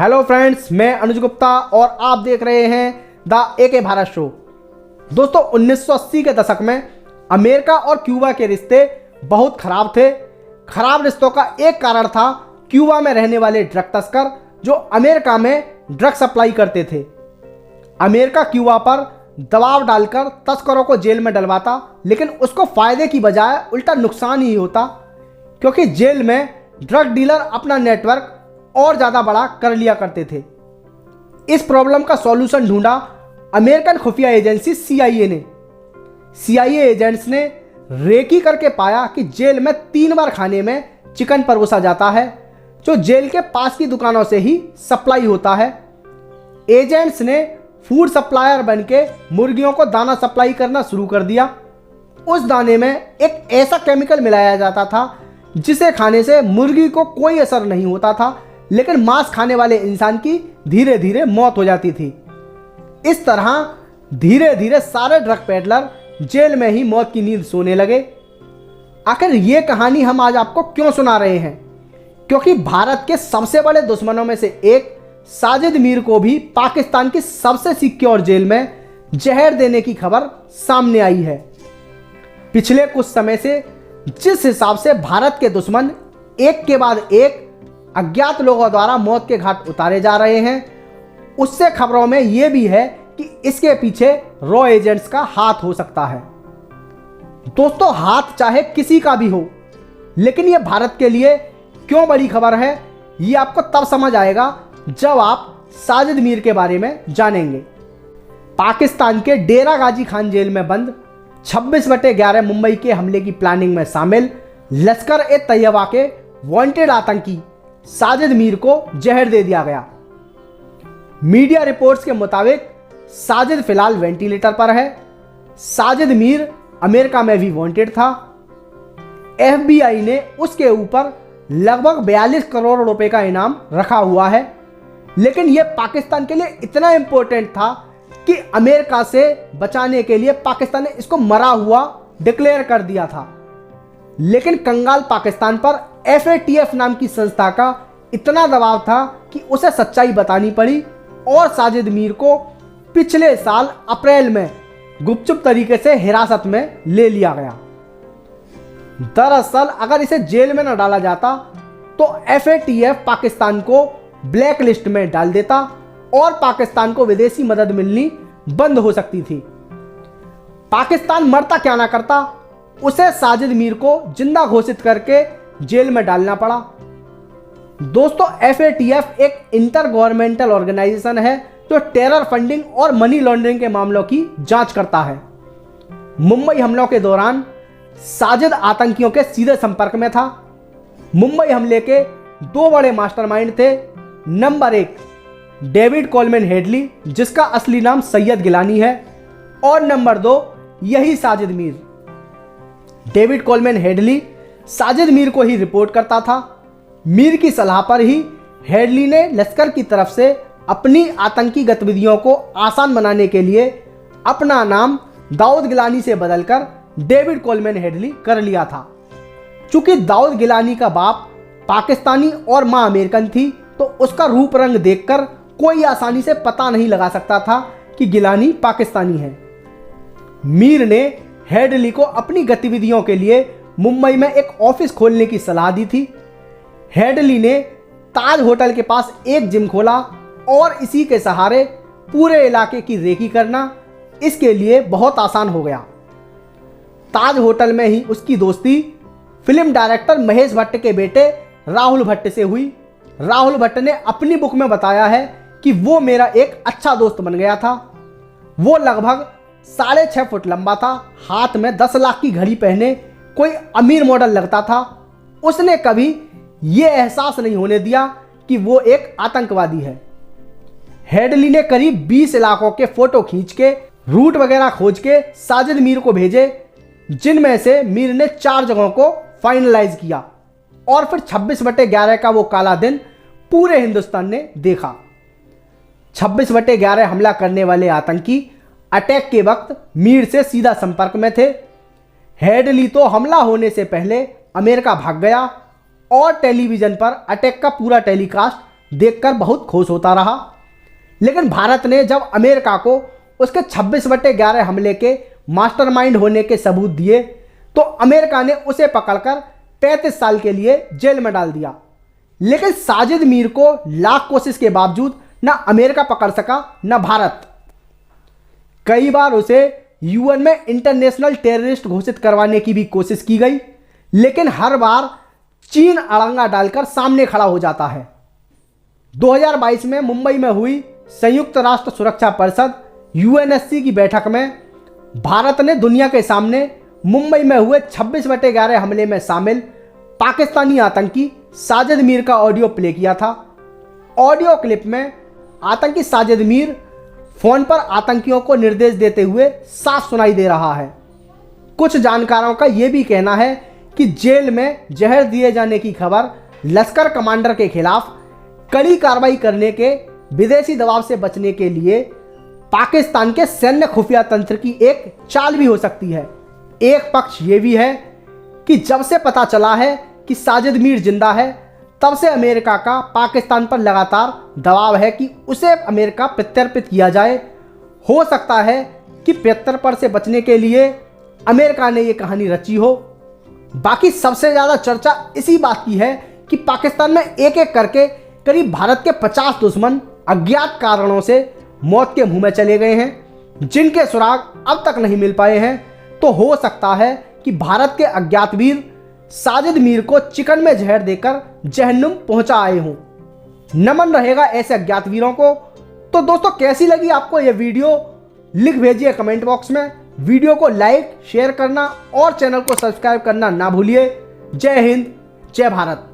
Hello friends, मैं अनुज गुप्ता और आप देख रहे हैं द एके भारत शो। दोस्तों, 1980 के दशक में अमेरिका और क्यूबा के रिश्ते बहुत खराब थे। खराब रिश्तों का एक कारण था क्यूबा में रहने वाले ड्रग तस्कर जो अमेरिका में ड्रग सप्लाई करते थे। अमेरिका क्यूबा पर दबाव डालकर तस्करों को जेल में डलवाता, लेकिन उसको फायदे की बजाय उल्टा नुकसान ही होता, क्योंकि जेल में ड्रग डीलर अपना नेटवर्क और ज़्यादा बड़ा कर लिया करते थे। इस प्रॉब्लम का सॉल्यूशन ढूंढा अमेरिकन खुफिया एजेंसी CIA ने। CIA एजेंट्स ने रेकी करके पाया कि जेल में 3 बार खाने में चिकन परोसा जाता है, जो जेल के पास की दुकानों से ही सप्लाई होता है। एजेंट्स ने फूड सप्लायर बनके मुर्गियों को दाना सप्लाई करना शुरू कर दिया। उस दाने में एक ऐसा केमिकल मिलाया जाता था जिसे खाने से मुर्गी को कोई असर नहीं होता था, लेकिन मांस खाने वाले इंसान की धीरे धीरे मौत हो जाती थी। इस तरह धीरे धीरे सारे ड्रग पेडलर जेल में ही मौत की नींद सोने लगे। आखिर ये कहानी हम आज आपको क्यों सुना रहे हैं? क्योंकि भारत के सबसे बड़े दुश्मनों में से एक साजिद मीर को भी पाकिस्तान की सबसे सिक्योर जेल में जहर देने की खबर सामने आई है। पिछले कुछ समय से जिस हिसाब से भारत के दुश्मन एक के बाद एक अज्ञात लोगों द्वारा मौत के घाट उतारे जा रहे हैं, उससे खबरों में यह भी है कि इसके पीछे रॉ एजेंट्स का हाथ हो सकता है। दोस्तों, हाथ चाहे किसी का भी हो, लेकिन यह भारत के लिए क्यों बड़ी खबर है, ये आपको तब समझ आएगा जब आप साजिद मीर के बारे में जानेंगे। पाकिस्तान के डेरा गाजी खान जेल में बंद 26/11 मुंबई के हमले की प्लानिंग में शामिल लश्कर-ए-तैयबा के वांटेड आतंकी साजिद मीर को जहर दे दिया गया। मीडिया रिपोर्ट्स के मुताबिक साजिद फिलहाल वेंटिलेटर पर है। साजिद मीर अमेरिका में भी वांटेड था। FBI ने उसके ऊपर लगभग 42 करोड़ रुपए का इनाम रखा हुआ है, लेकिन यह पाकिस्तान के लिए इतना इंपॉर्टेंट था कि अमेरिका से बचाने के लिए पाकिस्तान ने इसको मरा हुआ डिक्लेयर कर दिया था। लेकिन कंगाल पाकिस्तान पर FATF नाम की संस्था का इतना दबाव था कि उसे सच्चाई बतानी पड़ी और साजिद मीर को पिछले साल अप्रैल में गुपचुप तरीके से हिरासत में ले लिया गया। दरअसल अगर इसे जेल में न डाला जाता तो FATF पाकिस्तान को ब्लैक लिस्ट में डाल देता और पाकिस्तान को विदेशी मदद मिलनी बंद हो सकती थी। पाकिस्तान मरता क्या ना करता, उसे साजिद मीर को जिंदा घोषित करके जेल में डालना पड़ा। दोस्तों, FATF एक इंटर गवर्नमेंटल ऑर्गेनाइजेशन है जो टेरर फंडिंग और मनी लॉन्ड्रिंग के मामलों की जांच करता है। मुंबई हमलों के दौरान साजिद आतंकियों के सीधे संपर्क में था। मुंबई हमले के 2 बड़े मास्टरमाइंड थे। नंबर 1 डेविड कोलमैन हेडली, जिसका असली नाम सैयद गिलानी है, और नंबर 2 यही Sajid Mir. David Coleman Headley Sajid Mir को ही रिपोर्ट करता था। मीर की सलाह पर ही हेडली ने लश्कर की तरफ से अपनी आतंकी गतिविधियों को आसान बनाने के लिए अपना नाम दाऊद गिलानी से बदलकर डेविड कोलमैन हेडली कर लिया था। चूंकि दाऊद गिलानी का बाप पाकिस्तानी और मां अमेरिकन थी, तो उसका रूप रंग देखकर कोई आसानी से पता नहीं लगा सकता था कि गिलानी पाकिस्तानी है। मीर ने हेडली को अपनी गतिविधियों के लिए मुंबई में एक ऑफिस खोलने की सलाह दी थी। हेडली ने ताज होटल के पास एक जिम खोला और इसी के सहारे पूरे इलाके की रेकी करना इसके लिए बहुत आसान हो गया। ताज होटल में ही उसकी दोस्ती फिल्म डायरेक्टर महेश भट्ट के बेटे राहुल भट्ट से हुई। राहुल भट्ट ने अपनी बुक में बताया है कि वो मेरा एक अच्छा दोस्त बन गया था। वो लगभग 6.5 फुट लंबा था, हाथ में 10 लाख की घड़ी पहने कोई अमीर मॉडल लगता था। उसने कभी ये एहसास नहीं होने दिया कि वो एक आतंकवादी है। हेडली ने करीब 20 इलाकों के फोटो खींच के, रूट वगैरह खोज के साजिद मीर को भेजे, जिनमें से मीर ने 4 जगहों को फाइनलाइज किया और फिर 26/11 का वो काला दिन पूरे हिंदुस्तान ने देखा। 26/11 हमला करने वाले आतंकी अटैक के वक्त मीर से सीधा संपर्क में थे। हेडली तो हमला होने से पहले अमेरिका भाग गया और टेलीविजन पर अटैक का पूरा टेलीकास्ट देखकर बहुत खुश होता रहा। लेकिन भारत ने जब अमेरिका को उसके 26/11 हमले के मास्टरमाइंड होने के सबूत दिए तो अमेरिका ने उसे पकड़कर 35 साल के लिए जेल में डाल दिया। लेकिन साजिद मीर को लाख कोशिश के बावजूद न अमेरिका पकड़ सका न भारत। कई बार उसे यूएन में इंटरनेशनल टेररिस्ट घोषित करवाने की भी कोशिश की गई, लेकिन हर बार चीन अड़ंगा डालकर सामने खड़ा हो जाता है। 2022 में मुंबई में हुई संयुक्त राष्ट्र सुरक्षा परिषद यूएनएससी की बैठक में भारत ने दुनिया के सामने मुंबई में हुए 26/11 हमले में शामिल पाकिस्तानी आतंकी साजिद मीर का ऑडियो प्ले किया था। ऑडियो क्लिप में आतंकी साजिद मीर फोन पर आतंकियों को निर्देश देते हुए साफ सुनाई दे रहा है। कुछ जानकारों का यह भी कहना है कि जेल में जहर दिए जाने की खबर लश्कर कमांडर के खिलाफ कड़ी कार्रवाई करने के विदेशी दबाव से बचने के लिए पाकिस्तान के सैन्य खुफिया तंत्र की एक चाल भी हो सकती है। एक पक्ष ये भी है कि जब से पता चला है कि साजिद मीर जिंदा है तब से अमेरिका का पाकिस्तान पर लगातार दबाव है कि उसे अमेरिका प्रत्यर्पित किया जाए। हो सकता है कि प्रत्यर्पण से बचने के लिए अमेरिका ने ये कहानी रची हो। बाकी सबसे ज़्यादा चर्चा इसी बात की है कि पाकिस्तान में एक एक करके करीब भारत के 50 दुश्मन अज्ञात कारणों से मौत के मुंह में चले गए हैं, जिनके सुराग अब तक नहीं मिल पाए हैं। तो हो सकता है कि भारत के अज्ञात वीर साजिद मीर को चिकन में जहर देकर जहन्नुम पहुंचा आए हों। नमन रहेगा ऐसे अज्ञात वीरों को। तो दोस्तों, कैसी लगी आपको यह वीडियो लिख भेजिए कमेंट बॉक्स में। वीडियो को लाइक शेयर करना और चैनल को सब्सक्राइब करना ना भूलिए। जय हिंद, जय भारत।